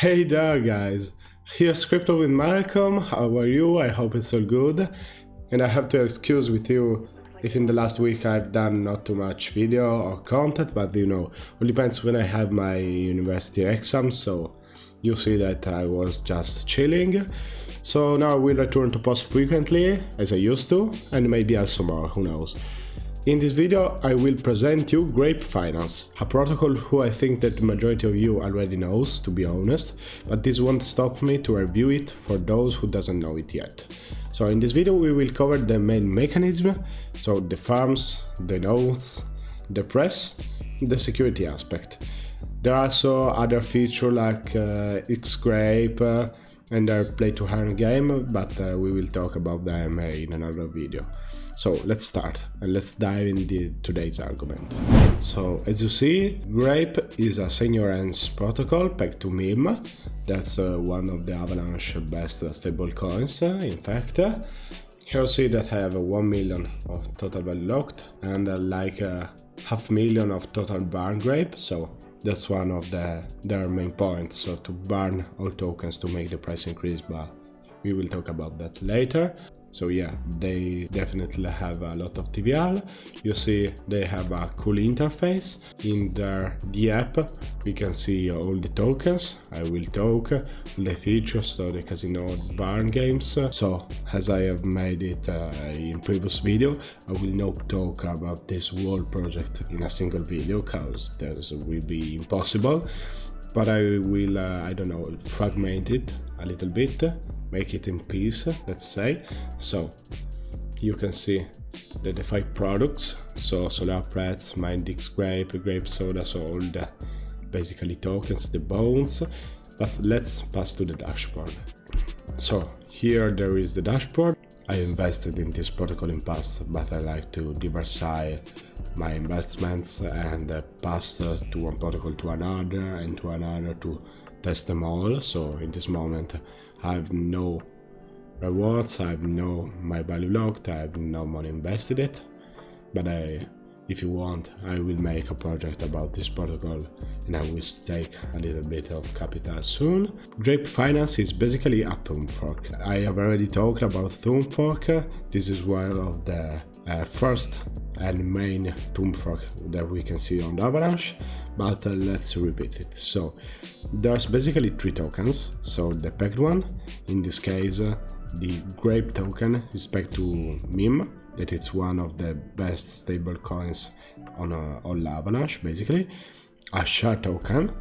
Hey there guys, here's Crypto with Malcolm. How are you? I hope it's all good. And I have to excuse with you if in the last week I've done not too much video or content, but all depends when I have my university exams, so you see that I was just chilling. So now I will return to post frequently, as I used to, and maybe also more, who knows. In this video I will present you Grape Finance, a protocol who I think that the majority of you already knows, to be honest, but this won't stop me to review it for those who doesn't know it yet. So in this video we will cover the main mechanism, so the farms, the nodes, the press, the security aspect. There are also other features like Grape and their play to earn game, but we will talk about them in another video. So let's start and let's dive into today's argument. So as you see, Grape is a senior hands protocol pegged to MIM. That's one of the Avalanche best stable coins, in fact. Here you see that I have 1 million of total value locked and like 500,000 of total burn Grape. So that's one of their main points, so to burn all tokens to make the price increase, but we will talk about that later. So yeah, they definitely have a lot of TVL. You see they have a cool interface. In the app we can see all the tokens. I will talk the features, so the casino burn games. So as I have made it in previous video, I will not talk about this whole project in a single video because that will be impossible. But I will, fragment it a little bit, make it in piece, let's say. So you can see the 5 products, so Solar Prets, Mindix Grape, Grape Soda, so all the basically tokens, the bones. But let's pass to the dashboard. So here there is the dashboard. I invested in this protocol in past, but I like to diversify my investments and pass to one protocol to another and to another to test them all. So in this moment I have no rewards, I have no my value locked, I have no money invested it, but if you want, I will make a project about this protocol and I will stake a little bit of capital soon. Grape Finance is basically a Thumb fork. I have already talked about Thumb fork. This is one of the first and main Thumb fork that we can see on the Avalanche, but let's repeat it. So there's basically 3 tokens. So the pegged one, in this case the Grape token is pegged to MIM, that it's one of the best stable coins on Avalanche, basically. A share token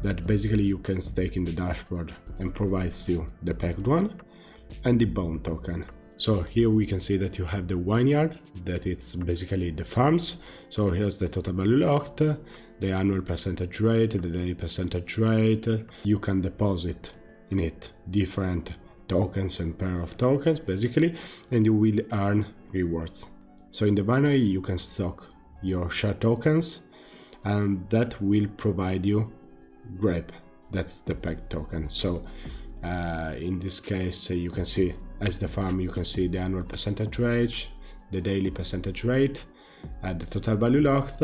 that basically you can stake in the dashboard and provides you the pegged one, and the bone token. So here we can see that you have the vineyard, that it's basically the farms. So here's the total value locked, the annual percentage rate, the daily percentage rate. You can deposit in it different tokens and pair of tokens basically, and you will earn rewards. So in the binary you can stock your share tokens and that will provide you Grape, that's the pegged token. So in this case you can see as the farm, you can see the annual percentage rate, the daily percentage rate, the total value locked,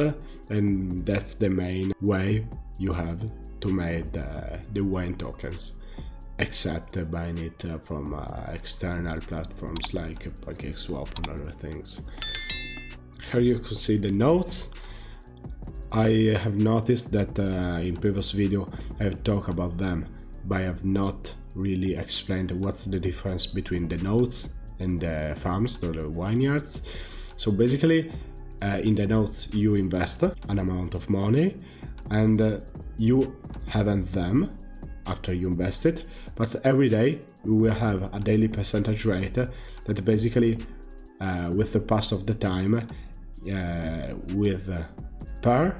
and that's the main way you have to make the wine tokens, except buying it from external platforms like PancakeSwap and other things. Here you can see the nodes. I have noticed that in previous video I have talked about them, but I have not really explained what's the difference between the nodes and the farms, or the vineyards. So basically in the nodes you invest an amount of money and you haven't them after you invest it, but every day you will have a daily percentage rate that basically with the pass of the time with per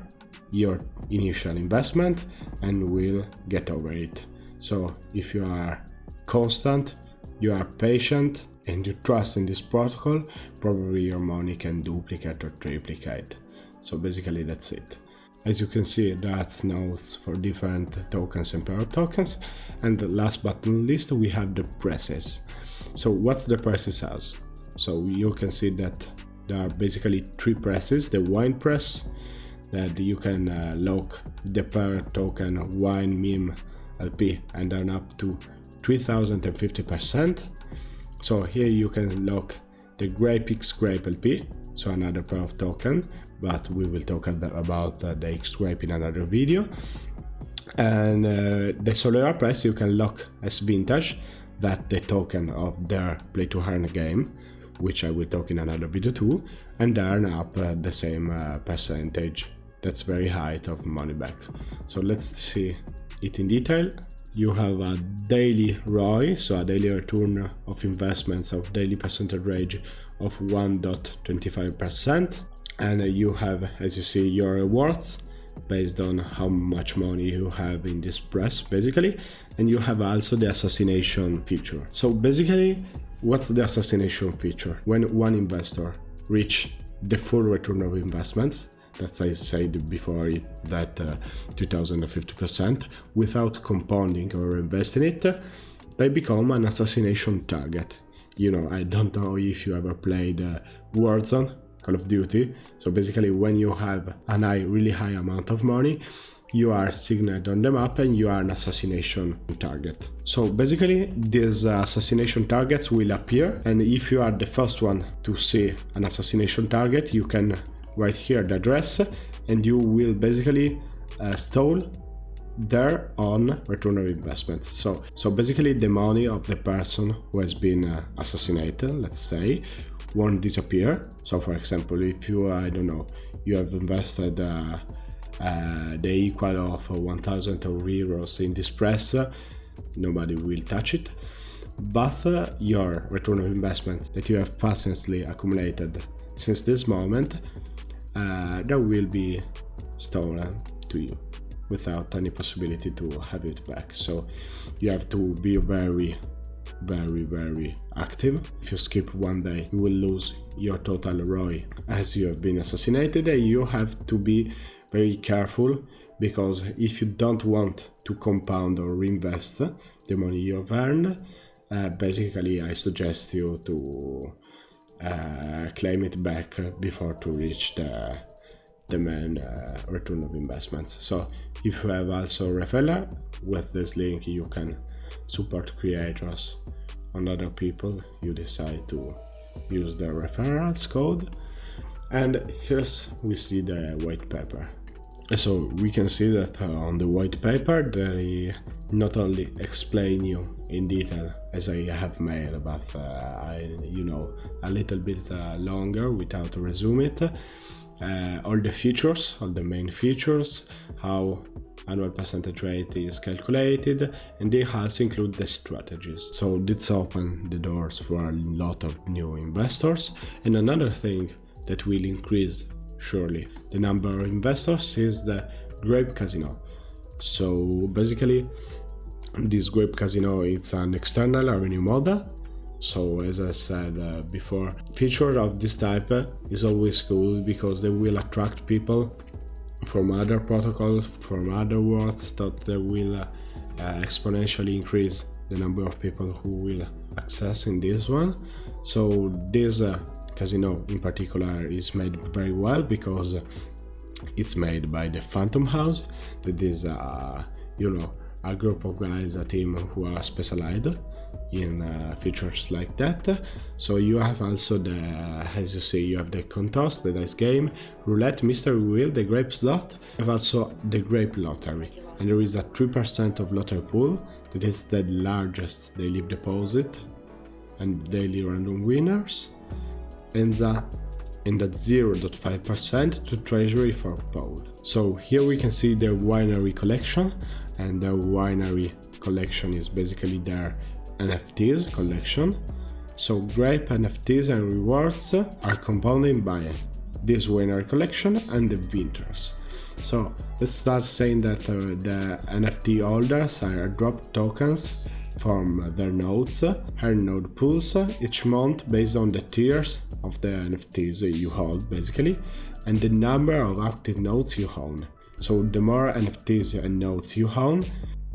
your initial investment and will get over it. So if you are constant, you are patient and you trust in this protocol, probably your money can duplicate or triplicate. So basically that's it. As you can see, that's nodes for different tokens and pair of tokens. And last but not least, we have the presses. So what's the presses as? So you can see that there are basically 3 presses. The wine press, that you can lock the pair token wine meme LP and earn up to 3050%. So here you can lock the Grape X Grape LP, so another pair of token, but we will talk about the X Grape in another video. And the Solera price you can lock as vintage, that the token of their play to earn game, which I will talk in another video too, and earn up the same percentage. That's very high of money back. So let's see it in detail. You have a daily ROI, so a daily return of investments of daily percentage rate of 1.25%, and you have, as you see, your rewards based on how much money you have in this press basically, and you have also the assassination feature. So basically, what's the assassination feature? When one investor reach the full return of investments, that I said before, that 2050%, without compounding or investing it, they become an assassination target. You know, I don't know if you ever played Warzone, Call of Duty. So basically, when you have a really high amount of money, you are signaled on the map and you are an assassination target. So basically, these assassination targets will appear, and if you are the first one to see an assassination target, you can write here the address, and you will basically stall there on return of investment. So basically, the money of the person who has been assassinated, let's say, won't disappear. So for example, if you, I don't know, you have invested the equal of 1000 euros in this press, nobody will touch it, but your return of investment that you have patiently accumulated since this moment, that will be stolen to you without any possibility to have it back. So you have to be very active. If you skip one day, you will lose your total ROI as you have been assassinated, and you have to be very careful, because if you don't want to compound or reinvest the money you have earned, basically I suggest you to claim it back before to reach the main return of investments. So if you have also referral, with this link you can support creators and other people. You decide to use the referrals code, and here's we see the white paper. So we can see that on the white paper they not only explain you in detail as I have made, but a little bit longer without resume it, all the features, all the main features, how annual percentage rate is calculated, and they also include the strategies. So this opens the doors for a lot of new investors. And another thing that will increase surely the number of investors is the Grape Casino. So basically, this Grape Casino, it's an external revenue model. So as I said before, feature of this type is always cool because they will attract people from other protocols, from other worlds, that they will exponentially increase the number of people who will access in this one. So this casino in particular is made very well because it's made by the Phantom House, that is a group of guys, a team who are specialized in features like that. So you have also the, as you see, you have the contest, the dice game, roulette, mystery wheel, the grape slot. You have also the grape lottery, and there is a 3% of lottery pool that is the largest daily deposit and daily random winners, and that 0.5% to treasury for poll. So here we can see the winery collection, and the winery collection is basically their NFTs collection. So Grape NFTs and rewards are compounded by this winery collection and the vintners. So let's start saying that the NFT holders are dropped tokens from their nodes, earn node pools each month based on the tiers of the NFTs you hold basically, and the number of active nodes you own. So the more NFTs and nodes you own,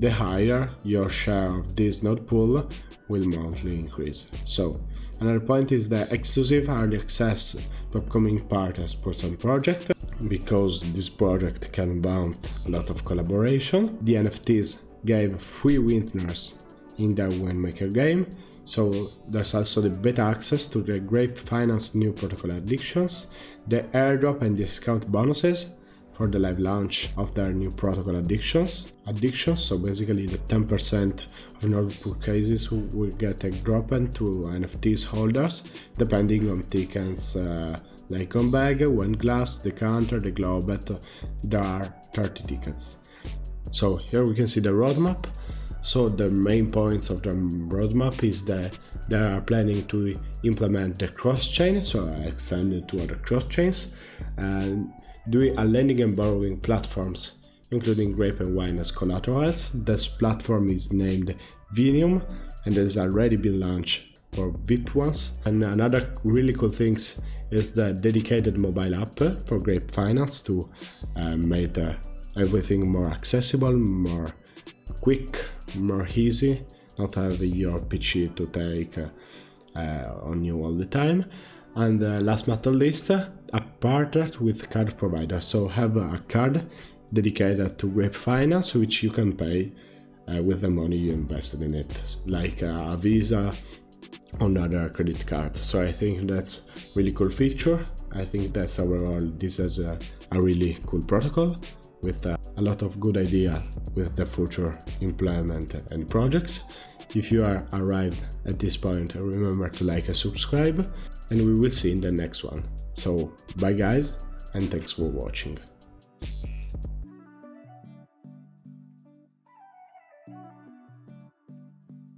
the higher your share of this node pool will monthly increase. So another point is the exclusive early access to upcoming partners for some project, because this project can bound a lot of collaboration. The NFTs gave 3 winners in their Winemaker game. So there's also the beta access to the Grape Finance new protocol addictions, the airdrop and discount bonuses for the live launch of their new protocol addictions. So basically the 10% of notebook cases will get a drop to NFTs holders, depending on tickets like on bag, wine glass, decanter, the globet. There are 30 tickets. So here we can see the roadmap. So the main points of the roadmap is that they are planning to implement the cross-chain, so extend it to other cross-chains, and doing a lending and borrowing platforms, including grape and wine as collaterals. This platform is named Vinium and has already been launched for VIP ones. And another really cool thing is the dedicated mobile app for Grape Finance to make everything more accessible, more quick, more easy, not having your PC to take on you all the time. And last but not least, a partner with card provider. So have a card dedicated to Grape Finance, which you can pay with the money you invested in it, like a Visa or another credit card. So I think that's really cool feature. I think that's overall this is a really cool protocol with a lot of good idea with the future implement and projects. If you are arrived at this point, remember to like and subscribe, and we will see in the next one. So bye guys, and thanks for watching.